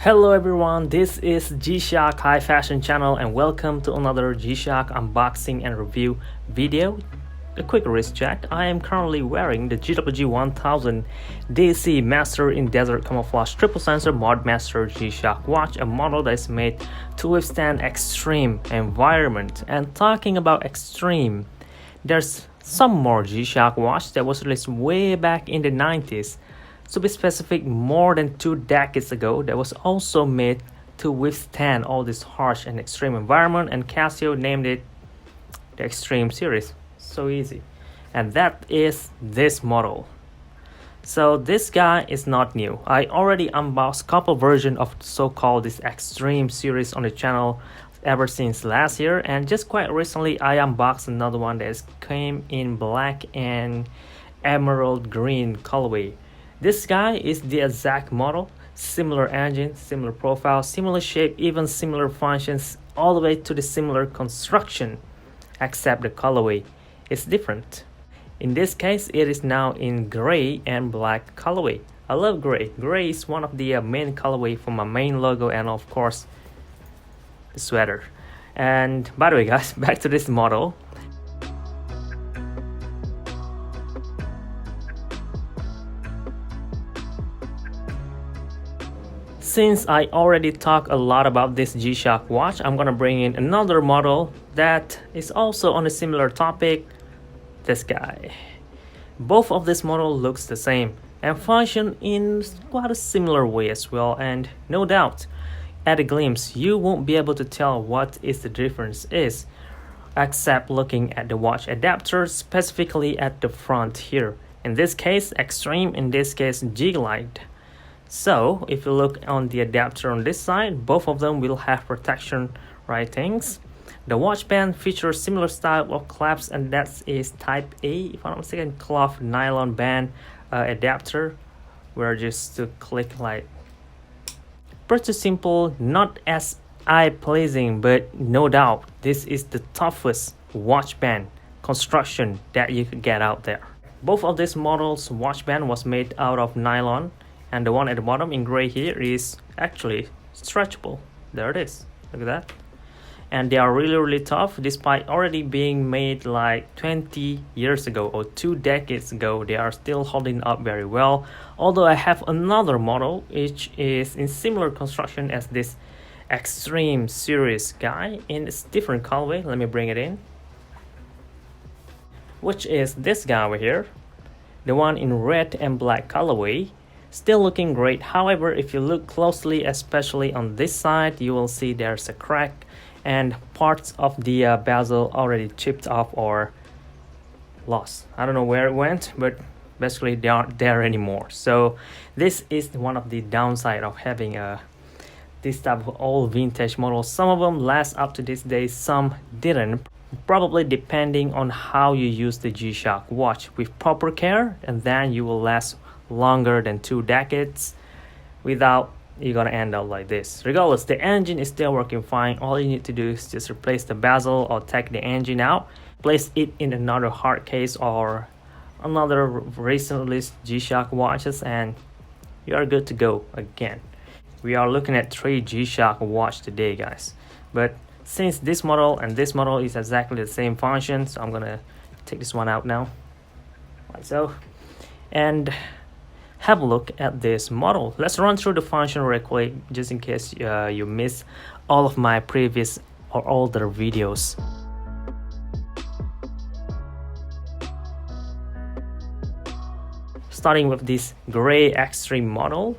Hello everyone, this is G-Shock High Fashion channel and welcome to another G-Shock unboxing and review video. A quick wrist check. I am currently wearing the DW-004 DC Master in Desert Camouflage Triple Sensor Mod Master G-Shock watch, a model that is made to withstand extreme environment. And talking about extreme, there's some more G-Shock watch that was released way back in the 90s. To be specific, more than 2 decades ago, that was also made to withstand all this harsh and extreme environment, and Casio named it the Extreme series. So easy. And that is this model. So this guy is not new. I already unboxed a couple versions of so-called this Extreme series on the channel ever since last year, and just quite recently I unboxed another one that came in black and emerald green colorway. This guy is the exact model, similar engine, similar profile, similar shape, even similar functions, all the way to the similar construction, except the colorway is different. In this case, it is now in gray and black colorway. I love gray. Gray is one of the main colorway for my main logo and of course the sweater. And by the way guys, back to this model. Since I already talked a lot about this G-Shock watch, I'm gonna bring in another model that is also on a similar topic, this guy. Both of this model looks the same and function in quite a similar way as well, and no doubt, at a glimpse, you won't be able to tell what is the difference is, except looking at the watch adapter, specifically at the front here. In this case, Extreme, in this case, G-Glide. So if you look on the adapter on this side, both of them will have protection ratings. The watch band features similar style of clasps, and that is type A, if I'm not mistaken, cloth nylon band adapter, where just to click like pretty simple, not as eye-pleasing, but no doubt this is the toughest watch band construction that you could get out there. Both of these models watch band was made out of nylon, and the one at the bottom in gray here is actually stretchable. There it is, look at that. And they are really tough, despite already being made like 20 years ago or 2 decades ago. They are still holding up very well. Although I have another model which is in similar construction as this Extreme series guy in a different colorway. Let me bring it in, which is this guy over here, the one in red and black colorway. Still looking great. However, if you look closely, especially on this side, you will see there's a crack and parts of the bezel already chipped off or lost. I don't know where it went, but basically they aren't there anymore. So this is one of the downside of having this type of old vintage models. Some of them last up to this day, some didn't, probably depending on how you use the G-Shock watch. With proper care, and then you will last longer than 2 decades. Without, you're gonna end up like this. Regardless, the engine is still working fine. All you need to do is just replace the bezel or take the engine out, place it in another hard case or another recent released G-Shock watches, and you are good to go again. We are looking at 3 G-Shock watch today guys, but since this model and this model is exactly the same function, so I'm gonna take this one out now, like so, and have a look at this model. Let's run through the function real quick, just in case you missed all of my previous or older videos. Starting with this gray Extreme model.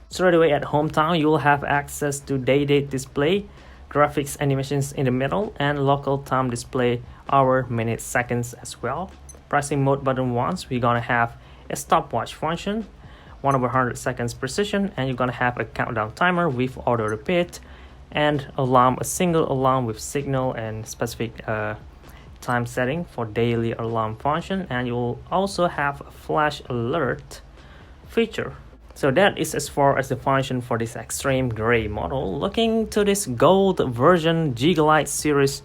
Straight away at hometown, you will have access to day-date display, graphics animations in the middle, and local time display, hour, minutes, seconds as well. Pressing mode button once, we're gonna have a stopwatch function, 1/100 seconds precision, and you're gonna have a countdown timer with auto repeat, and alarm, a single alarm with signal and specific time setting for daily alarm function, and you'll also have a flash alert feature. So that is as far as the function for this Extreme gray model. Looking to this gold version G-Glide series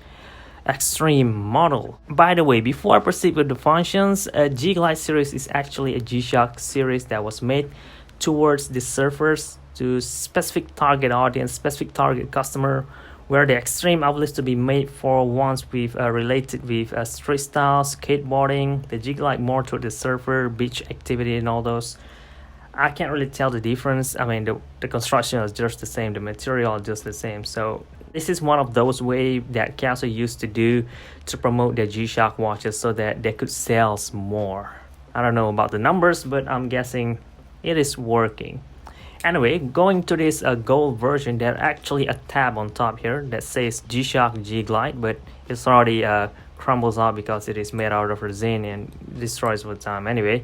Extreme model. By the way, before I proceed with the functions, G-Glide series is actually a G-Shock series that was made towards the surfers to specific target audience, specific target customer, where the extreme outlets to be made for ones with related with street style, skateboarding, the jig light more to the surfer, beach activity and all those. I can't really tell the difference. I mean, the construction is just the same, the material is just the same. So this is one of those ways that Casio used to do to promote their G-Shock watches so that they could sell more. I don't know about the numbers, but I'm guessing it is working. Anyway, going to this gold version, there's actually a tab on top here that says G-Shock G-Glide, but it's already crumbles out because it is made out of resin and destroys with time. Anyway,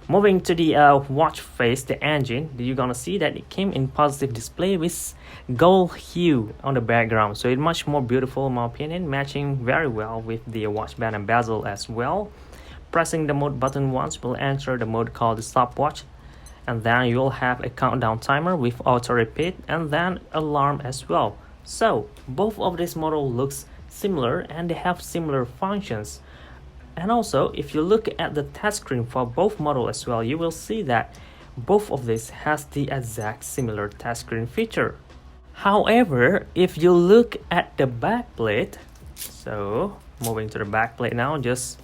moving to the watch face, the engine, you're gonna see that it came in positive display with gold hue on the background, so it's much more beautiful in my opinion, matching very well with the watch band and bezel as well. Pressing the mode button once will enter the mode called the stopwatch, and then you'll have a countdown timer with auto repeat and then alarm as well. So both of this model looks similar and they have similar functions. And also, if you look at the touchscreen for both models as well, you will see that both of these has the exact similar touchscreen feature. However, if you look at the backplate, so moving to the backplate now, just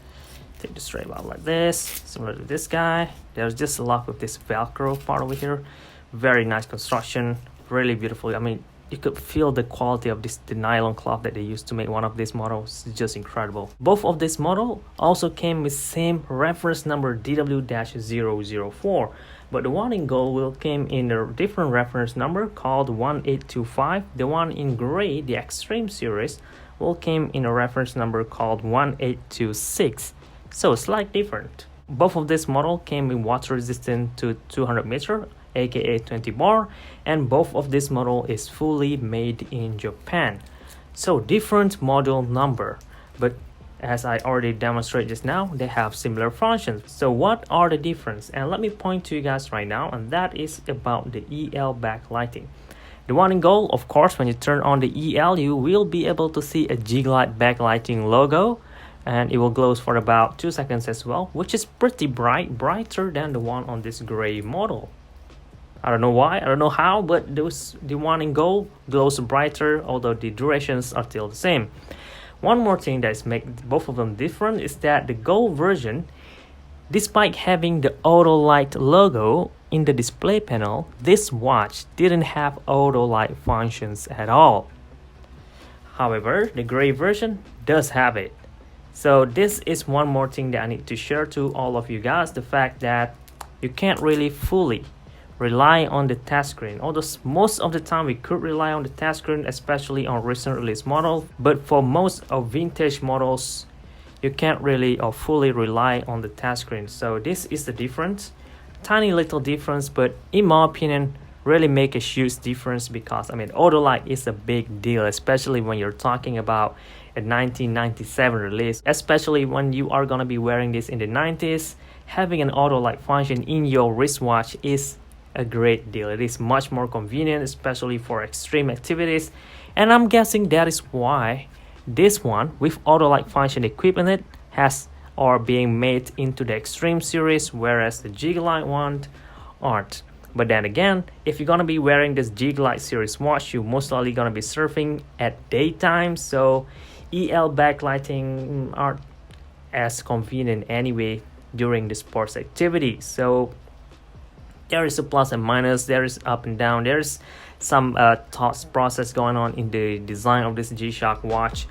take the strap out like this, similar to this guy. There's just a lot of this Velcro part over here. Very nice construction, really beautiful. I mean, you could feel the quality of the nylon cloth that they used to make one of these models. It's just incredible. Both of this model also came with same reference number DW-004, but the one in gold came in a different reference number called 1825. The one in gray, the Extreme series, came in a reference number called 1826. So slightly different. Both of this model came in water resistant to 200 meter, aka 20 bar, and both of this model is fully made in Japan. So different model number, but as I already demonstrated just now, they have similar functions. So what are the difference? And let me point to you guys right now, and that is about the EL backlighting. The one in gold, of course, when you turn on the EL, you will be able to see a G-Glide backlighting logo, and it will glow for about 2 seconds as well, which is pretty bright, brighter than the one on this gray model. I don't know why, I don't know how, but the one in gold glows brighter, although the durations are still the same. One more thing that makes both of them different is that the gold version, despite having the auto light logo in the display panel, this watch didn't have auto light functions at all. However, the gray version does have it. So this is one more thing that I need to share to all of you guys, the fact that you can't really fully rely on the touchscreen. Although most of the time we could rely on the touchscreen, especially on recent release models, but for most of vintage models, you can't really or fully rely on the touchscreen. So this is the difference, tiny little difference, but in my opinion, really make a huge difference, because I mean, auto light is a big deal, especially when you're talking about a 1997 release, especially when you are gonna be wearing this in the 90s. Having an auto light function in your wristwatch is a great deal. It is much more convenient, especially for extreme activities, and I'm guessing that is why this one with auto light function equipped in it has or being made into the Extreme series, whereas the G-Glide one aren't. But then again, if you're gonna be wearing this G-Glide series watch, you're most likely gonna be surfing at daytime, so EL backlighting aren't as convenient anyway during the sports activity. So there is a plus and minus, there is up and down, there's some thought process going on in the design of this G-Shock watch.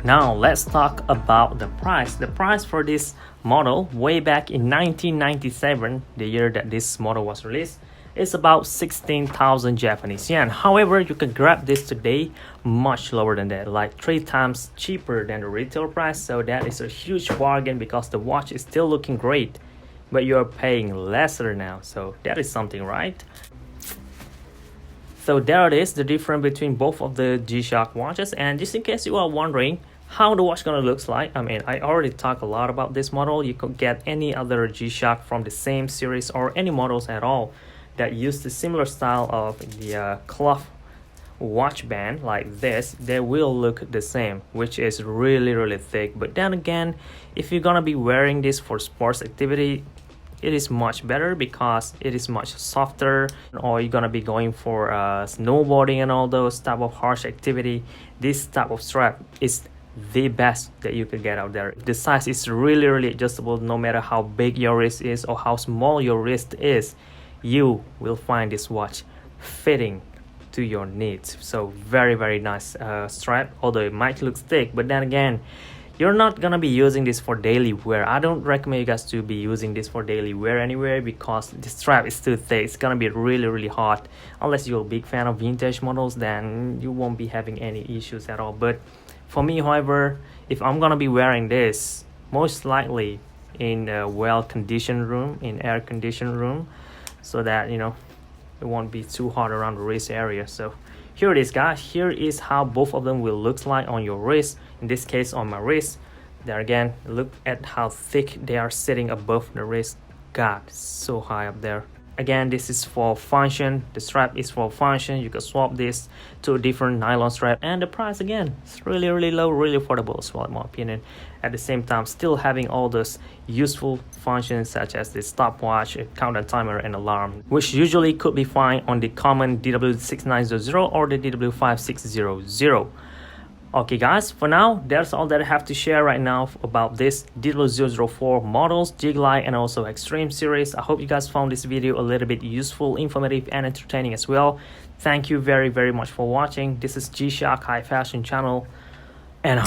Now let's talk about the price. The price for this model way back in 1997, the year that this model was released, is about 16,000 Japanese yen. However, you can grab this today much lower than that, like 3 times cheaper than the retail price. So that is a huge bargain, because the watch is still looking great, but you're paying lesser now. So that is something, right? So there it is, the difference between both of the G-Shock watches. And just in case you are wondering how the watch gonna looks like, I mean, I already talked a lot about this model. You could get any other G-Shock from the same series or any models at all that use the similar style of the cloth watch band like this, they will look the same, which is really thick. But then again, if you're gonna be wearing this for sports activity, it is much better because it is much softer. Or you're gonna be going for snowboarding and all those type of harsh activity, this type of strap is the best that you could get out there. The size is really adjustable. No matter how big your wrist is or how small your wrist is, you will find this watch fitting to your needs. So very nice strap, although it might look thick, but then again, you're not gonna be using this for daily wear. I don't recommend you guys to be using this for daily wear anyway, because the strap is too thick. It's gonna be really hot. Unless you're a big fan of vintage models, then you won't be having any issues at all. But for me, however, if I'm gonna be wearing this, most likely in a well-conditioned room, in air-conditioned room, so that, you know, it won't be too hot around the wrist area. So here it is, guys. Here is how both of them will look like on your wrist. In this case, on my wrist. There again, look at how thick they are sitting above the wrist. God, so high up there. Again, this is for function. The strap is for function. You can swap this to a different nylon strap, and the price again is really low, really affordable as well, in my opinion. At the same time, still having all those useful functions such as the stopwatch, a countdown timer, and alarm, which usually could be found on the common DW-6900 or the DW-5600. Okay guys, for now, that's all that I have to share right now about this DW-004 models, Jig Light, and also Extreme series. I hope you guys found this video a little bit useful, informative, and entertaining as well. Thank you very much for watching. This is G-Shock High Fashion channel, and